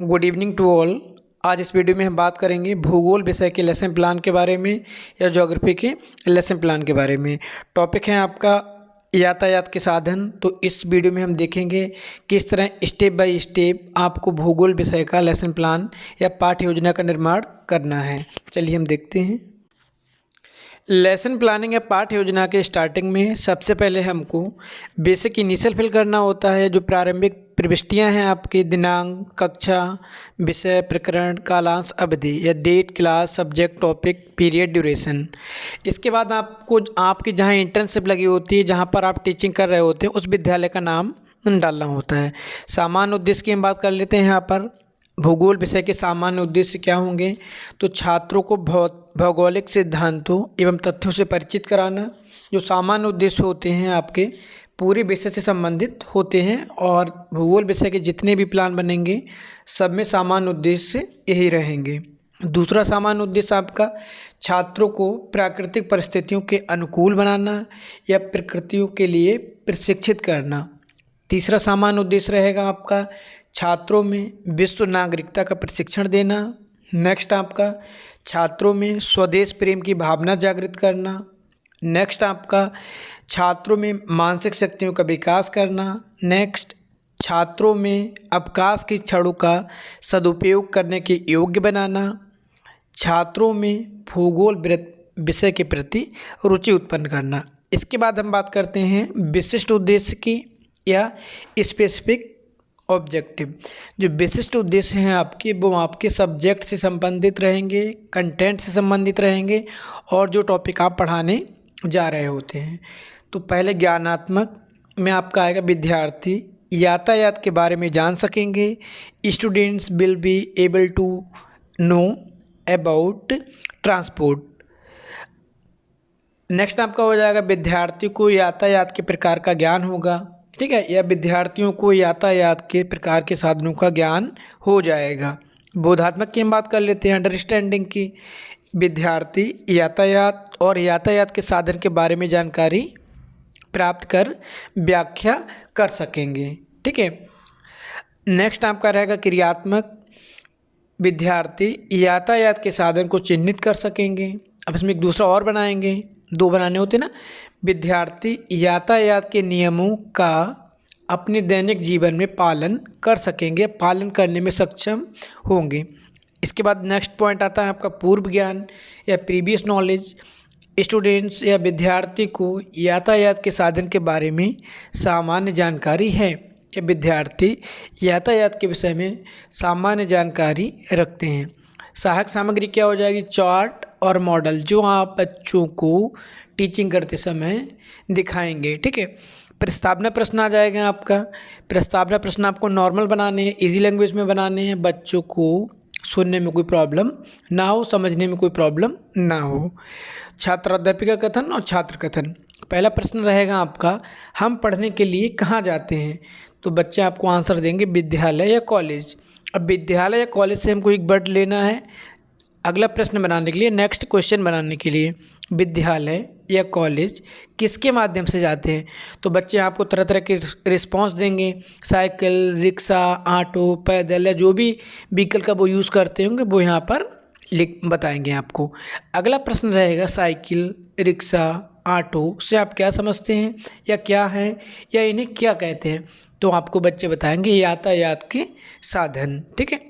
Good evening to all. आज इस video में हम बात करेंगे भूगोल विषय के लेसन प्लान के बारे में या ज्योग्राफी के लेसन प्लान के बारे में। टॉपिक है आपका यातायात के साधन। तो इस वीडियो में हम देखेंगे किस तरह स्टेप बाय स्टेप आपको भूगोल विषय का लेसन प्लान या पाठ्य योजना का निर्माण करना है। चलिए हम देखते हैं। लेसन प्लानिंग या पाठ्य योजना के स्टार्टिंग में सबसे पहले हमको बेसिक इनिशियल फिल करना होता है। जो प्रारंभिक प्रविष्टियां हैं आपके दिनांक, कक्षा, विषय, प्रकरण, कालांश, अवधि या date, class, subject, topic, period, duration. इसके बाद आपको आपकी जहां इंटर्नशिप लगी होती है, जहां पर आप टीचिंग कर रहे होते हैं, उस विद्यालय का नाम डालना होता है। सामान्य उद्देश्य की हम बात कर लेते हैं। यहाँ पर भूगोल विषय के सामान्य उद्देश्य क्या होंगे? तो छात्रों को भौगोलिक सिद्धांतों एवं तथ्यों से परिचित कराना। जो सामान्य उद्देश्य होते हैं आपके पूरे विषय से संबंधित होते हैं, और भूगोल विषय के जितने भी प्लान बनेंगे सब में सामान्य उद्देश्य यही रहेंगे। दूसरा सामान्य उद्देश्य आपका छात्रों को प्राकृतिक परिस्थितियों के अनुकूल बनाना या प्रकृतियों के लिए प्रशिक्षित करना। तीसरा सामान्य उद्देश्य रहेगा आपका छात्रों में विश्व नागरिकता का प्रशिक्षण देना। नेक्स्ट आपका छात्रों में स्वदेश प्रेम की भावना जागृत करना। नेक्स्ट आपका छात्रों में मानसिक शक्तियों का विकास करना। नेक्स्ट छात्रों में अवकाश की क्षणों का सदुपयोग करने के योग्य बनाना। छात्रों में भूगोल विषय के प्रति रुचि उत्पन्न करना। इसके बाद हम बात करते हैं विशिष्ट उद्देश्य की या स्पेसिफिक ऑब्जेक्टिव। जो विशिष्ट उद्देश्य हैं आपके, वो आपके सब्जेक्ट से संबंधित रहेंगे, कंटेंट से संबंधित रहेंगे, और जो टॉपिक आप पढ़ाने जा रहे होते हैं। तो पहले ज्ञानात्मक में आपका आएगा विद्यार्थी यातायात के बारे में जान सकेंगे। Students will be able to know about transport. Next आपका हो जाएगा विद्यार्थी को यातायात के प्रकार का ज्ञान होगा, ठीक है, या विद्यार्थियों को यातायात के प्रकार के साधनों का ज्ञान हो जाएगा। बोधात्मक की हम बात कर लेते हैं, अंडरस्टैंडिंग की। विद्यार्थी यातायात और यातायात के साधन के बारे में जानकारी प्राप्त कर व्याख्या कर सकेंगे, ठीक है। नेक्स्ट आपका रहेगा क्रियात्मक। विद्यार्थी यातायात के साधन को चिन्हित कर सकेंगे। अब इसमें एक दूसरा और बनाएंगे, दो बनाने होते ना। विद्यार्थी यातायात के नियमों का अपने दैनिक जीवन में पालन कर सकेंगे, पालन करने में सक्षम होंगे। इसके बाद नेक्स्ट पॉइंट आता है आपका पूर्व ज्ञान या प्रीवियस नॉलेज। स्टूडेंट्स या विद्यार्थी को यातायात के साधन के बारे में सामान्य जानकारी है, या विद्यार्थी यातायात के विषय में सामान्य जानकारी रखते हैं। सहायक सामग्री क्या हो जाएगी? चार्ट और मॉडल, जो आप बच्चों को टीचिंग करते समय दिखाएंगे, ठीक है। प्रस्तावना प्रश्न आ जाएगा आपका। प्रस्तावना प्रश्न आपको नॉर्मल बनाने हैं, इजी लैंग्वेज में बनाने हैं, बच्चों को सुनने में कोई प्रॉब्लम ना हो, समझने में कोई प्रॉब्लम ना हो। छात्र अध्यापिका कथन और छात्र कथन। पहला प्रश्न रहेगा आपका, हम पढ़ने के लिए कहाँ जाते हैं? तो बच्चे आपको आंसर देंगे विद्यालय या कॉलेज। अब विद्यालय या कॉलेज से हमको एक वर्ड लेना है अगला प्रश्न बनाने के लिए, नेक्स्ट क्वेश्चन बनाने के लिए। विद्यालय या कॉलेज किसके माध्यम से जाते हैं? तो बच्चे आपको तरह तरह के रिस्पांस देंगे, साइकिल, रिक्शा, ऑटो, पैदल, या जो भी व्हीकल का वो यूज़ करते होंगे वो यहाँ पर बताएंगे आपको। अगला प्रश्न रहेगा साइकिल, रिक्शा, ऑटो से आप क्या समझते हैं, या क्या है, या इन्हें क्या कहते हैं? तो आपको बच्चे बताएंगे यातायात के साधन, ठीक है।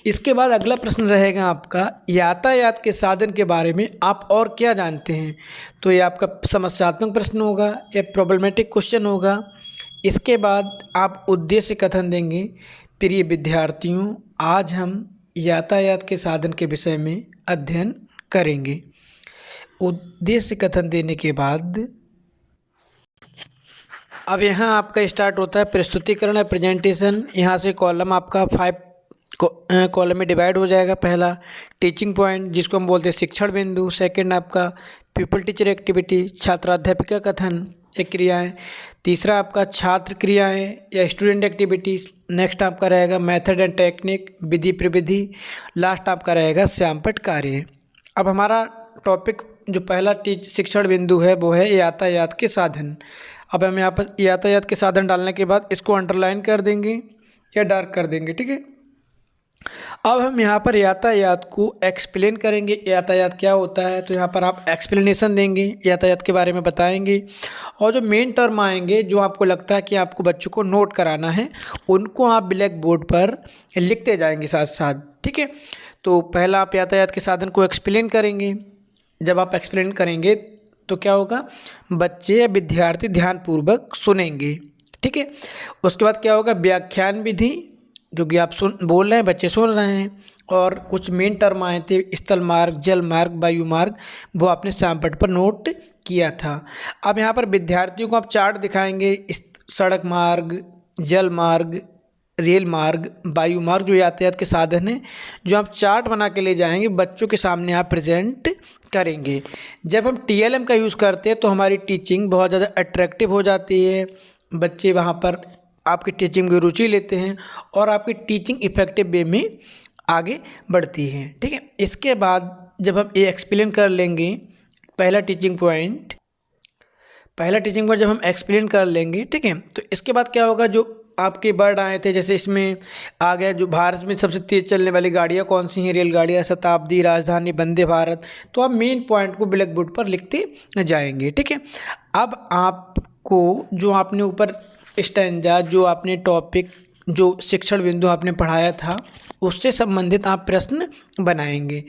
इसके बाद अगला प्रश्न रहेगा आपका यातायात के साधन के बारे में आप और क्या जानते हैं? तो ये आपका समस्यात्मक प्रश्न होगा या प्रॉब्लमेटिक क्वेश्चन होगा। इसके बाद आप उद्देश्य कथन देंगे, प्रिय विद्यार्थियों, आज हम यातायात के साधन के विषय में अध्ययन करेंगे। उद्देश्य कथन देने के बाद अब यहाँ आपका स्टार्ट होता है प्रस्तुतिकरण या प्रेजेंटेशन। यहाँ से कॉलम आपका 5 कॉलम में डिवाइड हो जाएगा। पहला टीचिंग पॉइंट, जिसको हम बोलते हैं शिक्षण बिंदु। सेकंड आपका पीपल टीचर एक्टिविटी, छात्र अध्यापिका कथन या क्रियाएँ। तीसरा आपका छात्र क्रियाएँ या स्टूडेंट एक्टिविटीज़। नेक्स्ट आपका रहेगा मेथड एंड टेक्निक, विधि प्रविधि। लास्ट आपका रहेगा श्यामपट्ट कार्य। अब हमारा टॉपिक जो पहला शिक्षण बिंदु है वो है यातायात के साधन। अब हम यहाँ पर यातायात के साधन डालने के बाद इसको अंडरलाइन कर देंगे। या डार्क कर देंगे। ठीक है, अब हम यहाँ पर यातायात को एक्सप्लेन करेंगे। यातायात क्या होता है, तो यहाँ पर आप एक्सप्लेनेशन देंगे, यातायात के बारे में बताएंगे, और जो मेन टर्म आएंगे जो आपको लगता है कि आपको बच्चों को नोट कराना है, उनको आप ब्लैक बोर्ड पर लिखते जाएंगे साथ साथ। ठीक है, तो पहला आप यातायात के साधन को एक्सप्लेन करेंगे। जब आप एक्सप्लेन करेंगे तो क्या होगा, बच्चे या विद्यार्थी ध्यानपूर्वक सुनेंगे। ठीक है, उसके बाद क्या होगा, व्याख्यान विधि, जो कि आप बोल रहे हैं, बच्चे सुन रहे हैं, और कुछ मेन टर्म आए थे, स्थल मार्ग, जल मार्ग, वायु मार्ग, वो आपने श्यामपट्ट पर नोट किया था। अब यहाँ पर विद्यार्थियों को आप चार्ट दिखाएंगे, सड़क मार्ग, जल मार्ग, रेल मार्ग, वायु मार्ग, जो यातायात के साधन हैं, जो आप चार्ट बना के ले जाएंगे, बच्चों के सामने आप प्रेजेंट करेंगे। जब हम TLM का यूज़ करते हैं तो हमारी टीचिंग बहुत ज़्यादा अट्रैक्टिव हो जाती है, बच्चे वहाँ पर आपकी टीचिंग में रुचि लेते हैं और आपकी टीचिंग इफ़ेक्टिव वे में आगे बढ़ती है। ठीक है, इसके बाद जब हम ये एक्सप्लेन कर लेंगे, पहला टीचिंग पॉइंट जब हम एक्सप्लेन कर लेंगे, ठीक है, तो इसके बाद क्या होगा, जो आपके वर्ड आए थे, जैसे इसमें आ गया जो भारत में सबसे तेज़ चलने वाली गाड़ियाँ कौन सी हैं, रेलगाड़ियाँ, शताब्दी, राजधानी, वंदे भारत, तो आप मेन पॉइंट को ब्लैक बोर्ड पर लिखते जाएंगे। ठीक है, अब आपको जो आपने ऊपर स्टैंजा, जो आपने टॉपिक, जो शिक्षण बिंदु आपने पढ़ाया था, उससे संबंधित आप प्रश्न बनाएंगे।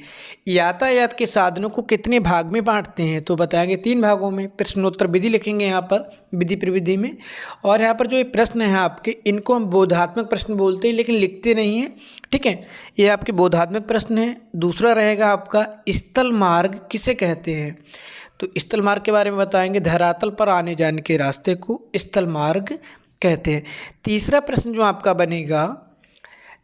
यातायात के साधनों को कितने भाग में बांटते हैं, तो बताएंगे 3 भागों में। प्रश्नोत्तर विधि लिखेंगे यहाँ पर, विधि प्रविधि में, और यहाँ पर जो ये प्रश्न हैं आपके, इनको हम बोधात्मक प्रश्न बोलते हैं, लेकिन लिखते नहीं हैं। ठीक है, ये आपके बोधात्मक प्रश्न हैं। दूसरा रहेगा आपका स्थल मार्ग किसे कहते हैं, तो स्थल मार्ग के बारे में बताएंगे, धरातल पर आने जाने के रास्ते को स्थल मार्ग कहते हैं। तीसरा प्रश्न जो आपका बनेगा,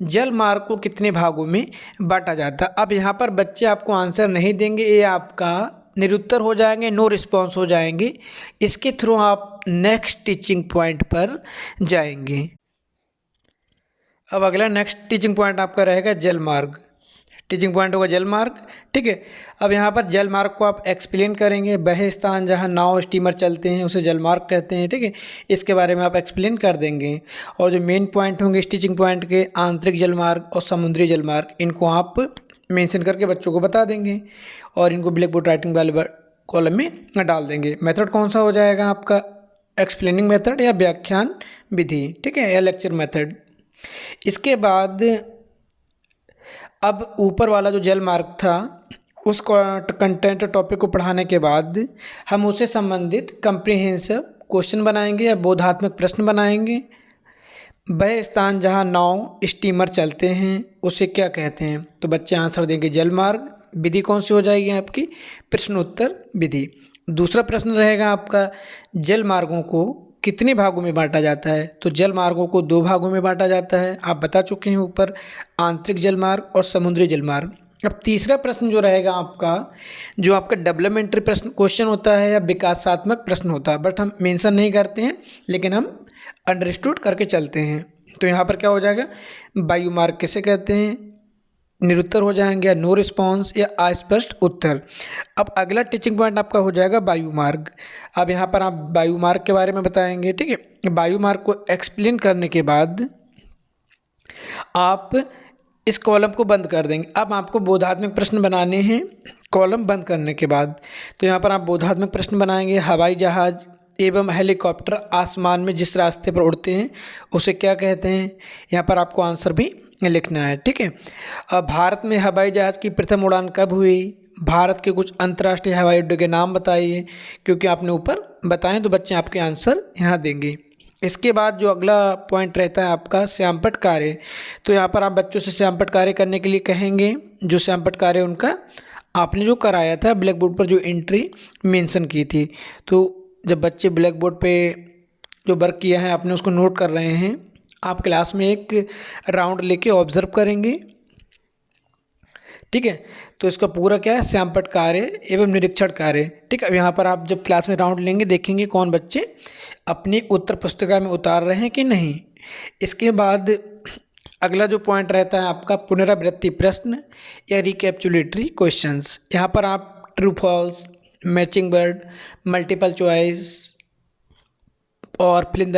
जल मार्ग को कितने भागों में बांटा जाता है। अब यहाँ पर बच्चे आपको आंसर नहीं देंगे, ये आपका निरुत्तर हो जाएंगे, नो रिस्पॉन्स हो जाएंगे। इसके थ्रू आप नेक्स्ट टीचिंग पॉइंट पर जाएंगे। अब अगला नेक्स्ट टीचिंग पॉइंट आपका रहेगा जल मार्ग। टीचिंग पॉइंट होगा जल मार्ग। ठीक है, अब यहाँ पर जल मार्ग को आप एक्सप्लेन करेंगे। वह स्थान जहाँ नाव स्टीमर चलते हैं उसे जल मार्ग कहते हैं। ठीक है, इसके बारे में आप एक्सप्लेन कर देंगे। और जो मेन पॉइंट होंगे इस टीचिंग पॉइंट के, आंतरिक जल मार्ग और समुद्री जल मार्ग, इनको आप मेंशन करके बच्चों को बता देंगे और इनको ब्लैक बोर्ड राइटिंग वाले कॉलम में डाल देंगे। मेथड कौन सा हो जाएगा आपका, एक्सप्लेनिंग मेथड या व्याख्यान विधि, ठीक है, या लेक्चर मेथड। इसके बाद अब ऊपर वाला जो जल मार्ग था, उस कंटेंट टॉपिक को पढ़ाने के बाद हम उससे संबंधित कंप्रिहेंसिव क्वेश्चन बनाएंगे या बोधात्मक प्रश्न बनाएंगे। वह स्थान जहां नाव स्टीमर चलते हैं उसे क्या कहते हैं, तो बच्चे आंसर देंगे जल मार्ग। विधि कौन सी हो जाएगी आपकी, प्रश्नोत्तर विधि। दूसरा प्रश्न रहेगा आपका, जल मार्गों को कितने भागों में बांटा जाता है, तो जल मार्गों को 2 भागों में बांटा जाता है, आप बता चुके हैं ऊपर, आंतरिक जल मार्ग और समुद्री जल मार्ग। अब तीसरा प्रश्न जो रहेगा आपका, जो आपका डेवलपमेंटरी प्रश्न क्वेश्चन होता है या विकासात्मक प्रश्न होता है, बट हम मेंशन नहीं करते हैं, लेकिन हम अंडरस्टूड करके चलते हैं। तो यहाँ पर क्या हो जाएगा, वायु मार्ग किसे कहते हैं, निरुत्तर हो जाएंगे या नो रिस्पॉन्स या अस्पष्ट उत्तर। अब अगला टीचिंग पॉइंट आपका हो जाएगा वायु मार्ग। अब यहाँ पर आप वायु मार्ग के बारे में बताएंगे। ठीक है, वायु मार्ग को एक्सप्लेन करने के बाद आप इस कॉलम को बंद कर देंगे। अब आपको बोधात्मक प्रश्न बनाने हैं कॉलम बंद करने के बाद। तो यहाँ पर आप बोधात्मक प्रश्न बनाएंगे, हवाई जहाज़ एवं हेलीकॉप्टर आसमान में जिस रास्ते पर उड़ते हैं उसे क्या कहते हैं, यहाँ पर आपको आंसर भी लिखना है। ठीक है, अब भारत में हवाई जहाज़ की प्रथम उड़ान कब हुई, भारत के कुछ अंतर्राष्ट्रीय हवाई अड्डों के नाम बताइए, क्योंकि आपने ऊपर बताएं तो बच्चे आपके आंसर यहाँ देंगे। इसके बाद जो अगला पॉइंट रहता है आपका श्यामपट्ट कार्य, तो यहाँ पर आप बच्चों से श्यामपट्ट कार्य करने के लिए कहेंगे। जो श्यामपट्ट कार्य उनका आपने जो कराया था ब्लैक बोर्ड पर, जो एंट्री मेंशन की थी, तो जब बच्चे ब्लैक बोर्ड पे जो वर्क किया है आपने उसको नोट कर रहे हैं, आप क्लास में एक राउंड लेके ऑब्जर्व करेंगे। ठीक है, तो इसका पूरा क्या है, श्यामपट्ट कार्य एवं निरीक्षण कार्य। ठीक है, अब यहाँ पर आप जब क्लास में राउंड लेंगे देखेंगे कौन बच्चे अपनी उत्तर पुस्तिका में उतार रहे हैं कि नहीं। इसके बाद अगला जो पॉइंट रहता है आपका पुनरावृत्ति प्रश्न या रिकैप्चुलेटरी क्वेश्चंस। यहाँ पर आप true false, matching word, multiple choice और फिल इन द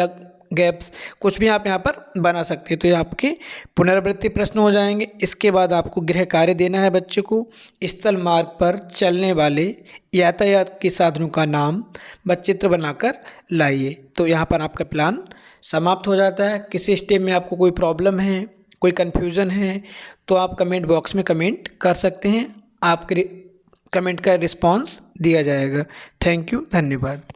गैप्स, कुछ भी आप यहाँ पर बना सकते हैं। तो ये आपके पुनरावृत्ति प्रश्न हो जाएंगे। इसके बाद आपको गृह कार्य देना है बच्चे को। स्थल मार्ग पर चलने वाले यातायात के साधनों का नाम व चित्र बनाकर लाइए। तो यहाँ पर आपका प्लान समाप्त हो जाता है। किसी स्टेप में आपको कोई प्रॉब्लम है, कोई कन्फ्यूज़न है, तो आप कमेंट बॉक्स में कमेंट कर सकते हैं। आपके कमेंट का रिस्पॉन्स दिया जाएगा। थैंक यू, धन्यवाद।